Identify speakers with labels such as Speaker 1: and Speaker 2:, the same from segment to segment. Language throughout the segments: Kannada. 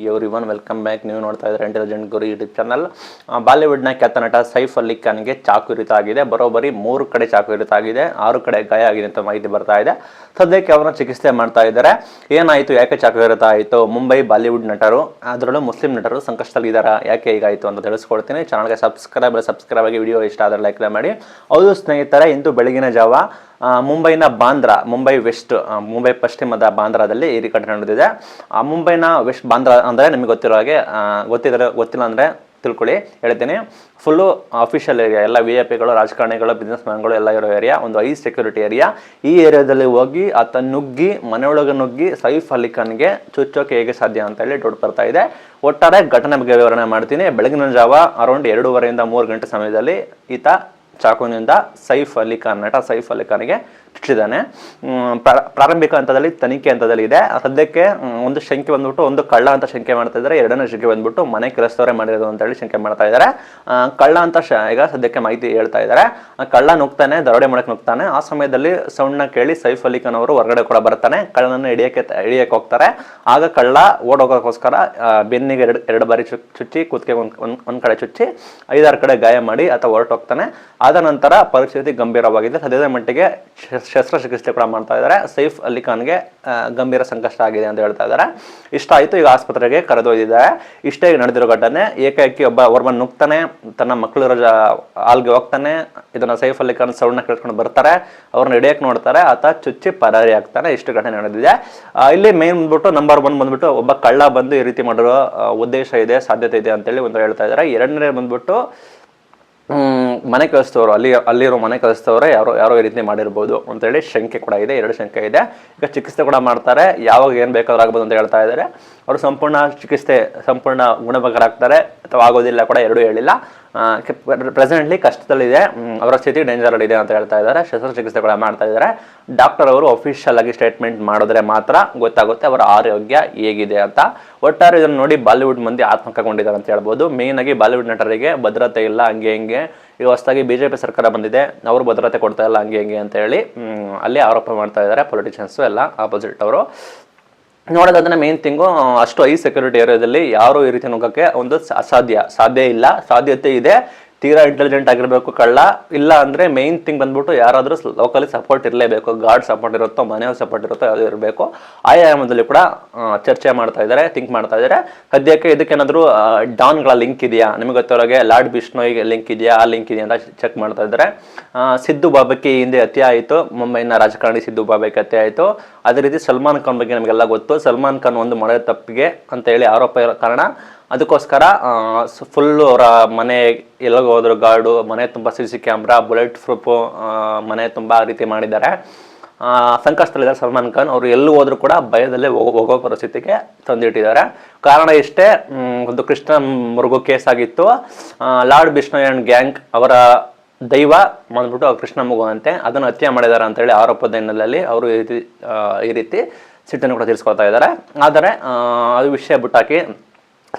Speaker 1: Everyone welcome back. ನೀವು ನೋಡ್ತಾ ಇದ್ದಾರೆ ಇಂಟೆಲಿಜೆಂಟ್ ಗುರು ಯೂಟ್ಯೂಬ್ ಚಾನಲ್. ಬಾಲಿವುಡ್ನ ಖ್ಯಾತ ನಟ ಸೈಫ್ ಅಲಿ ಖಾನ್ಗೆ ಚಾಕು ಇರಿತ ಆಗಿದೆ. ಬರೋಬ್ಬರಿ 3 ಕಡೆ ಚಾಕು ಇರಿತ ಆಗಿದೆ, 6 ಕಡೆ ಗಾಯ ಆಗಿದೆ ಅಂತ ಮಾಹಿತಿ ಬರ್ತಾ ಇದೆ. ಸದ್ಯಕ್ಕೆ ಅವರನ್ನ ಚಿಕಿತ್ಸೆ ಮಾಡ್ತಾ ಇದ್ದಾರೆ. ಏನಾಯಿತು, ಯಾಕೆ ಚಾಕು ಇರಿತ ಆಯಿತು? ಮುಂಬೈ ಬಾಲಿವುಡ್ ನಟರು, ಅದರಲ್ಲೂ ಮುಸ್ಲಿಂ ನಟರು ಸಂಕಷ್ಟದಲ್ಲಿದ್ದಾರಾ, ಯಾಕೆ ಹೀಗಾಯಿತು ಅಂತ ತಿಳಿಸ್ಕೊಡ್ತೀನಿ. ಚಾನಲ್ಗೆ ಸಬ್ಸ್ಕ್ರೈಬ್ ಆಗಿ, ವಿಡಿಯೋ ಇಷ್ಟ ಆದರೆ ಲೈಕ್ ಮಾಡಿ. ಹೌದು ಸ್ನೇಹಿತರೆ, ಇಂದು ಬೆಳಗಿನ ಜಾವ ಮುಂಬೈನ ಬಾಂದ್ರಾ, ಮುಂಬೈ ವೆಸ್ಟ್, ಮುಂಬೈ ಪಶ್ಚಿಮದ ಬಾಂದ್ರಾದಲ್ಲಿ ಈ ಘಟನೆ ನಡೆದಿದೆ. ಮುಂಬೈನ ವೆಸ್ಟ್ ಬಾಂದ್ರಾ ಅಂದರೆ ನಿಮಗೆ ಗೊತ್ತಿರೋ ಹಾಗೆ, ಗೊತ್ತಿಲ್ಲ ಅಂದರೆ ತಿಳ್ಕೊಳ್ಳಿ, ಹೇಳ್ತೀನಿ. ಫುಲ್ಲು ಅಫಿಷಿಯಲ್ ಏರಿಯಾ, ಎಲ್ಲ VIP ಗಳು, ರಾಜಕಾರಣಿಗಳು, ಬಿಸ್ನೆಸ್ ಮ್ಯಾನ್ಗಳು ಎಲ್ಲ ಇರೋ ಏರಿಯಾ, ಒಂದು ಹೈ ಸೆಕ್ಯೂರಿಟಿ ಏರಿಯಾ. ಈ ಏರಿಯಾದಲ್ಲಿ ಹೋಗಿ ಆತ ನುಗ್ಗಿ, ಮನೆಯೊಳಗೆ ನುಗ್ಗಿ ಸೈಫ್ ಅಲಿ ಖಾನ್ಗೆ ಚುಚ್ಚೋಕೆ ಹೇಗೆ ಸಾಧ್ಯ ಅಂತ ಹೇಳಿ ಡೌಟ್ ಬರ್ತಾ ಇದೆ. ಒಟ್ಟಾರೆ ಘಟನೆ ಬಗ್ಗೆ ವಿವರಣೆ ಮಾಡ್ತೀನಿ. ಬೆಳಗಿನ ಜಾವ ಅರೌಂಡ್ 2:30 3 ಗಂಟೆ ಸಮಯದಲ್ಲಿ ಈತ ಚಾಕುವಿನಿಂದ ಸೈಫ್ ಅಲಿ ಖಾನ್, ನಟ ಸೈಫ್ ಅಲಿ ಖಾನ್ಗೆ ಚುಚ್ಚಿದ್ದಾನೆ. ಪ್ರಾರಂಭಿಕ ಹಂತದಲ್ಲಿ, ತನಿಖೆ ಹಂತದಲ್ಲಿ ಇದೆ. ಸದ್ಯಕ್ಕೆ ಒಂದು ಶಂಕೆ ಬಂದ್ಬಿಟ್ಟು, ಒಂದು ಕಳ್ಳ ಅಂತ ಶಂಕೆ ಮಾಡ್ತಾ ಇದ್ದಾರೆ. ಎರಡನೇ ಶಂಕೆ ಬಂದ್ಬಿಟ್ಟು ಮನೆ ಕೆಲಸದವರೇ ಮಾಡಿರೋದು ಅಂತ ಹೇಳಿ ಶಂಕೆ ಮಾಡ್ತಾ ಇದ್ದಾರೆ. ಕಳ್ಳ ಅಂತ ಈಗ ಸದ್ಯಕ್ಕೆ ಮಾಹಿತಿ ಹೇಳ್ತಾ ಇದ್ದಾರೆ. ಕಳ್ಳ ನುಗ್ತಾನೆ, ದರೋಡೆ ಮಾಡಕ್ಕೆ ನುಗ್ತಾನೆ. ಆ ಸಮಯದಲ್ಲಿ ಸೌಂಡ್ನ ಕೇಳಿ ಸೈಫ್ ಅಲಿ ಖಾನ್ ಅವರು ಹೊರಗಡೆ ಕೂಡ ಬರ್ತಾನೆ. ಕಳ್ಳನನ್ನು ಹಿಡಿಯಕ್ಕೆ ಹೋಗ್ತಾರೆ. ಆಗ ಕಳ್ಳ ಓಡೋಗೋಕ್ಕೋಸ್ಕರ ಬೆನ್ನಿಗೆ ಎರಡು ಬಾರಿ ಚುಚ್ಚಿ, ಕುತ್ತಿಗೆ ಒಂದ್ ಕಡೆ ಚುಚ್ಚಿ 5-6 ಕಡೆ ಗಾಯ ಮಾಡಿ ಆತ ಹೊರಟೋಗ್ತಾನೆ. ಆದ ನಂತರ ಪರಿಸ್ಥಿತಿ ಗಂಭೀರವಾಗಿದೆ. ಸದ್ಯದ ಮಟ್ಟಿಗೆ ಶಸ್ತ್ರಚಿಕಿತ್ಸೆ ಕೂಡ ಮಾಡ್ತಾ ಇದ್ದಾರೆ. ಸೈಫ್ ಅಲಿ ಖಾನ್ಗೆ ಗಂಭೀರ ಸಂಕಷ್ಟ ಆಗಿದೆ ಅಂತ ಹೇಳ್ತಾ ಇದ್ದಾರೆ. ಇಷ್ಟ ಆಯಿತು, ಈಗ ಆಸ್ಪತ್ರೆಗೆ ಕರೆದೊಯ್ದಿದ್ದಾರೆ. ಇಷ್ಟೇ ನಡೆದಿರೋ ಘಟನೆ. ಏಕಾಏಕಿ ಒಬ್ಬ ನುಗ್ತಾನೆ, ತನ್ನ ಮಕ್ಕಳು ಹಾಲ್ಗೆ ಹೋಗ್ತಾನೆ. ಇದನ್ನ ಸೈಫ್ ಅಲಿ ಖಾನ್ ಸೌಂಡ್ನ ಕೇಳ್ಕೊಂಡು ಬರ್ತಾರೆ, ಅವ್ರನ್ನ ಹಿಡಿಯಕ್ಕೆ ನೋಡ್ತಾರೆ. ಆತ ಚುಚ್ಚಿ ಪರಾರಿ ಆಗ್ತಾನೆ. ಇಷ್ಟು ಘಟನೆ ನಡೆದಿದೆ. ಇಲ್ಲಿ ಮೇನ್ ಬಂದ್ಬಿಟ್ಟು ನಂಬರ್ 1 ಬಂದ್ಬಿಟ್ಟು ಒಬ್ಬ ಕಳ್ಳ ಬಂದು ಈ ರೀತಿ ಮಾಡಿರೋ ಉದ್ದೇಶ ಇದೆ, ಸಾಧ್ಯತೆ ಇದೆ ಅಂತೇಳಿ ಒಂದು ಹೇಳ್ತಾ ಇದ್ದಾರೆ. ಎರಡನೇ ಬಂದ್ಬಿಟ್ಟು ಮನೆ ಕೆಲಸದವರು, ಅಲ್ಲಿರೋ ಮನೆ ಕೆಲಸದವರೇ ಯಾರೋ ಈ ರೀತಿ ಮಾಡಿರ್ಬೋದು ಅಂತೇಳಿ ಶಂಕೆ ಕೂಡ ಇದೆ. 2 ಶಂಕೆ ಇದೆ. ಈಗ ಚಿಕಿತ್ಸೆ ಕೂಡ ಮಾಡ್ತಾರೆ. ಯಾವಾಗ ಏನು ಬೇಕಾದ್ರೂ ಆಗ್ಬೋದು ಅಂತ ಹೇಳ್ತಾ ಇದ್ದಾರೆ. ಅವರು ಸಂಪೂರ್ಣ ಗುಣಮುಖರಾಗ್ತಾರೆ ಅಥವಾ ಆಗೋದಿಲ್ಲ ಕೂಡ, ಎರಡೂ ಹೇಳಿಲ್ಲ. ಪ್ರೆಸೆಂಟ್ಲಿ ಕಷ್ಟದಲ್ಲಿದೆ, ಅವರ ಸ್ಥಿತಿ ಡೇಂಜರ್ ಇದೆ ಅಂತ ಹೇಳ್ತಾ ಇದ್ದಾರೆ. ಶಸ್ತ್ರಚಿಕಿತ್ಸೆ ಕೂಡ ಮಾಡ್ತಾ ಇದ್ದಾರೆ. ಡಾಕ್ಟರ್ ಅವರು ಅಫಿಷಿಯಲ್ ಆಗಿ ಸ್ಟೇಟ್ಮೆಂಟ್ ಮಾಡಿದ್ರೆ ಮಾತ್ರ ಗೊತ್ತಾಗುತ್ತೆ ಅವರ ಆರೋಗ್ಯ ಹೇಗಿದೆ ಅಂತ. ಒಟ್ಟಾರೆ ಇದನ್ನು ನೋಡಿ ಬಾಲಿವುಡ್ ಮಂದಿ ಆತಂಕಗೊಂಡಿದ್ದಾರೆ ಅಂತ ಹೇಳ್ಬೋದು. ಮೇನ್ ಆಗಿ ಬಾಲಿವುಡ್ ನಟರಿಗೆ ಭದ್ರತೆ ಇಲ್ಲ, ಹಂಗೆ ಹಿಂಗೆ. ಈಗ ಹೊಸದಾಗಿ BJP ಸರ್ಕಾರ ಬಂದಿದೆ, ಅವರು ಭದ್ರತೆ ಕೊಡ್ತಾ ಇಲ್ಲ, ಹಂಗೆ ಹಿಂಗೆ ಅಂತ ಹೇಳಿ ಅಲ್ಲಿ ಆರೋಪ ಮಾಡ್ತಾ ಇದ್ದಾರೆ ಪೊಲಿಟಿಷಿಯನ್ಸು ಎಲ್ಲ ಆಪೋಸಿಟ್ ಅವರು. ನೋಡೋದಾದ್ರೆ ಮೇನ್ ಥಿಂಗು, ಅಷ್ಟು ಹೈ ಸೆಕ್ಯೂರಿಟಿ ಏರಿಯಾದಲ್ಲಿ ಯಾರು ಈ ರೀತಿ ನುಗ್ಗಕ್ಕೆ ಒಂದು ಸಾಧ್ಯ ಇಲ್ಲ. ಸಾಧ್ಯತೆ ಇದೆ, ತೀರಾ ಇಂಟೆಲಿಜೆಂಟ್ ಆಗಿರಬೇಕು ಕಳ್ಳ. ಇಲ್ಲ ಅಂದರೆ ಮೇನ್ ಥಿಂಗ್ ಬಂದ್ಬಿಟ್ಟು ಯಾರಾದರೂ ಲೋಕಲಿ ಸಪೋರ್ಟ್ ಇರಲೇಬೇಕು. ಗಾರ್ಡ್ ಸಪೋರ್ಟ್ ಇರುತ್ತೋ, ಮನೆಯವ್ರ ಸಪೋರ್ಟ್ ಇರುತ್ತೋ, ಯಾವುದೂ ಇರಬೇಕು. ಆ ಆಯಾಮದಲ್ಲಿ ಕೂಡ ಚರ್ಚೆ ಮಾಡ್ತಾ ಇದ್ದಾರೆ, ಥಿಂಕ್ ಮಾಡ್ತಾ ಇದ್ದಾರೆ. ಸದ್ಯಕ್ಕೆ ಇದಕ್ಕೇನಾದರೂ ಡಾನ್ಗಳ ಲಿಂಕ್ ಇದೆಯಾ, ನಿಮಗೆ ಗೊತ್ತಿರೋಗೆ ಲಾರ್ಡ್ ಬಿಷ್ಣೋಯ್ಗೆ ಲಿಂಕ್ ಇದೆಯಾ, ಆ ಲಿಂಕ್ ಇದೆಯಾ ಅಂತ ಚೆಕ್ ಮಾಡ್ತಾ ಇದ್ದಾರೆ. ಸಿದ್ದು ಬಾಬಾಕ್ಕೆ ಹಿಂದೆ ಹತ್ಯೆ ಆಯಿತು, ಮುಂಬೈನ ರಾಜಕಾರಣಿ ಸಿದ್ದು ಬಾಬಾಕ್ಕೆ ಹತ್ಯೆ ಆಯಿತು. ಅದೇ ರೀತಿ ಸಲ್ಮಾನ್ ಖಾನ್ ಬಗ್ಗೆ ನಮಗೆಲ್ಲ ಗೊತ್ತು. ಸಲ್ಮಾನ್ ಖಾನ್ ಒಂದು ಮಾಡಿದ ತಪ್ಪಿಗೆ ಅಂತ ಹೇಳಿ ಆರೋಪ ಇರೋ ಕಾರಣ ಅದಕ್ಕೋಸ್ಕರ ಫುಲ್ಲು ಅವರ ಮನೆ ಎಲ್ಲೋ ಹೋದ್ರು ಗಾರ್ಡು, ಮನೆ ತುಂಬ CC ಕ್ಯಾಮ್ರಾ, ಬುಲೆಟ್ ಪ್ರೂಫು, ಮನೆ ತುಂಬ ಆ ರೀತಿ ಮಾಡಿದ್ದಾರೆ. ಸಂಕಷ್ಟದಲ್ಲಿದ್ದಾರೆ ಸಲ್ಮಾನ್ ಖಾನ್. ಅವರು ಎಲ್ಲೂ ಹೋದ್ರು ಕೂಡ ಭಯದಲ್ಲೇ ಹೋಗೋ ಪರಿಸ್ಥಿತಿಗೆ ತಂದಿಟ್ಟಿದ್ದಾರೆ. ಕಾರಣ ಇಷ್ಟೇ, ಒಂದು ಕೃಷ್ಣ ಮೃಗು ಕೇಸ್ ಆಗಿತ್ತು. ಲಾರ್ಡ್ ಬಿಷ್ಣೋಯ್ ಅಂಡ್ ಗ್ಯಾಂಗ್ ಅವರ ದೈವ ಬಂದ್ಬಿಟ್ಟು ಕೃಷ್ಣ ಮಗು ಅಂತೆ, ಅದನ್ನು ಹತ್ಯೆ ಮಾಡಿದ್ದಾರೆ ಅಂತೇಳಿ ಆರೋಪದ ಹಿನ್ನೆಲೆಯಲ್ಲಿ ಅವರು ಈ ರೀತಿ ಸಿಟ್ಟನ್ನು ಕೂಡ ತೀರಿಸ್ಕೊಳ್ತಾ ಇದ್ದಾರೆ. ಆದರೆ ಅದು ವಿಷಯ ಬಿಟ್ಟಾಕಿ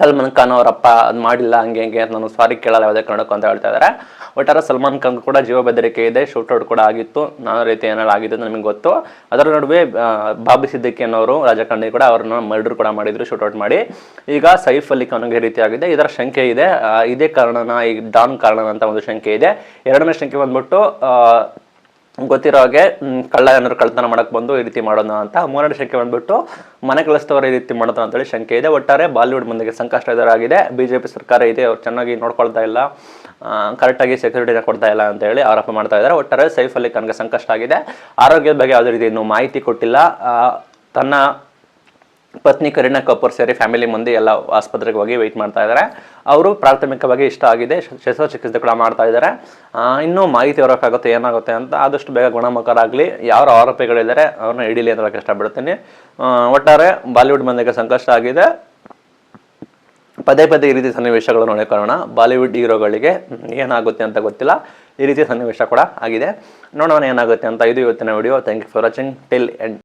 Speaker 1: ಸಲ್ಮಾನ್ ಖಾನ್ ಅವರಪ್ಪ ಅದು ಮಾಡಿಲ್ಲ, ಹಂಗೆ ಅಂತ ನಾನು ಸಾರಿ ಕೇಳಲ್ಲ ಯಾವುದೇ ಕಾರಣಕ್ಕೂ ಅಂತ ಹೇಳ್ತಾ ಇದ್ದಾರೆ. ಒಟ್ಟಾರೆ ಸಲ್ಮಾನ್ ಖಾನ್ ಕೂಡ ಜೀವ ಬೆದರಿಕೆ ಇದೆ, ಶೂಟೌಟ್ ಕೂಡ ಆಗಿತ್ತು, ನಾನಾ ರೀತಿ ಏನೆಲ್ಲ ಆಗಿತ್ತು ಅಂತ ನಮಗೆ ಗೊತ್ತು. ಅದರ ನಡುವೆ ಬಾಬಿ ಸಿದ್ದಿಕಿ ಅನ್ನೋರು ರಾಜಕಾರಣಿ ಕೂಡ ಅವ್ರನ್ನ ಮರ್ಡರ್ ಕೂಡ ಮಾಡಿದ್ರು, ಶೂಟೌಟ್ ಮಾಡಿ. ಈಗ ಸೈಫ್ ಅಲಿ ಖಾನ್ಗೆ ಈ ರೀತಿ ಆಗಿದೆ. ಇದರ ಶಂಕೆ ಇದೆ, ಇದೇ ಕಾರಣನ, ಈ ಡಾನ್ ಕಾರಣ ಅಂತ ಒಂದು ಶಂಕೆ ಇದೆ. ಎರಡನೇ ಶಂಕೆ ಬಂದ್ಬಿಟ್ಟು ಗೊತ್ತಿರೋ ಹಾಗೆ ಕಳ್ಳ ಏನಾದ್ರು ಕಳ್ತನ ಮಾಡಕ್ಕೆ ಬಂದು ಈ ರೀತಿ ಮಾಡೋಣ ಅಂತ. ಮೂರನೇ ಶಂಕೆ ಬಂದ್ಬಿಟ್ಟು ಮನೆ ಕೆಲಸದವರು ಈ ರೀತಿ ಮಾಡೋಣ ಅಂತೇಳಿ ಶಂಕೆ ಇದೆ. ಒಟ್ಟಾರೆ ಬಾಲಿವುಡ್ ಮಂದಿಗೆ ಸಂಕಷ್ಟ ಎದುರಾಗಿದೆ. BJP ಸರ್ಕಾರ ಇದೆ, ಅವ್ರು ಚೆನ್ನಾಗಿ ನೋಡ್ಕೊಳ್ತಾ ಇಲ್ಲ, ಕರೆಕ್ಟಾಗಿ ಸೆಕ್ಯೂರಿಟಿನ ಕೊಡ್ತಾ ಇಲ್ಲ ಅಂತ ಹೇಳಿ ಆರೋಪ ಮಾಡ್ತಾ ಇದ್ದಾರೆ. ಒಟ್ಟಾರೆ ಸೈಫ್ ಅಲಿ ಖಾನ್ಗೆ ಸಂಕಷ್ಟ ಆಗಿದೆ. ಆರೋಗ್ಯದ ಬಗ್ಗೆ ಯಾವುದೇ ರೀತಿ ಇನ್ನೂ ಮಾಹಿತಿ ಕೊಟ್ಟಿಲ್ಲ. ತನ್ನ ಪತ್ನಿ ಕರೀನಾ ಕಪೂರ್ ಸೇರಿ ಫ್ಯಾಮಿಲಿ ಮಂದಿ ಎಲ್ಲ ಆಸ್ಪತ್ರೆಗೆ ಹೋಗಿ ವೆಯ್ಟ್ ಮಾಡ್ತಾ ಇದ್ದಾರೆ. ಅವರು ಪ್ರಾಥಮಿಕವಾಗಿ ಇಷ್ಟ ಆಗಿದೆ, ಶಸ್ತ್ರಚಿಕಿತ್ಸೆ ಕೂಡ ಮಾಡ್ತಾ ಇದ್ದಾರೆ. ಇನ್ನೂ ಮಾಹಿತಿ ಹೊರಕಾಗುತ್ತೆ ಏನಾಗುತ್ತೆ ಅಂತ. ಆದಷ್ಟು ಬೇಗ ಗುಣಮುಖರಾಗಲಿ. ಯಾರು ಆರೋಪಿಗಳಿದ್ದಾರೆ ಅವ್ರನ್ನ ಹಿಡೀಲಿ ಅಂತ ಇಷ್ಟಪಡ್ತೀನಿ. ಒಟ್ಟಾರೆ ಬಾಲಿವುಡ್ ಮಂದಿಗೆ ಸಂಕಷ್ಟ ಆಗಿದೆ. ಪದೇ ಈ ರೀತಿ ಸನ್ನಿವೇಶಗಳನ್ನು ನೋಡಿಕೊಳ್ಳೋಣ. ಬಾಲಿವುಡ್ ಹೀರೋಗಳಿಗೆ ಏನಾಗುತ್ತೆ ಅಂತ ಗೊತ್ತಿಲ್ಲ, ಈ ರೀತಿ ಸನ್ನಿವೇಶ ಕೂಡ ಆಗಿದೆ. ನೋಡೋಣ ಏನಾಗುತ್ತೆ ಅಂತ. ಇದು ಇವತ್ತಿನ video. Thank you for watching till end.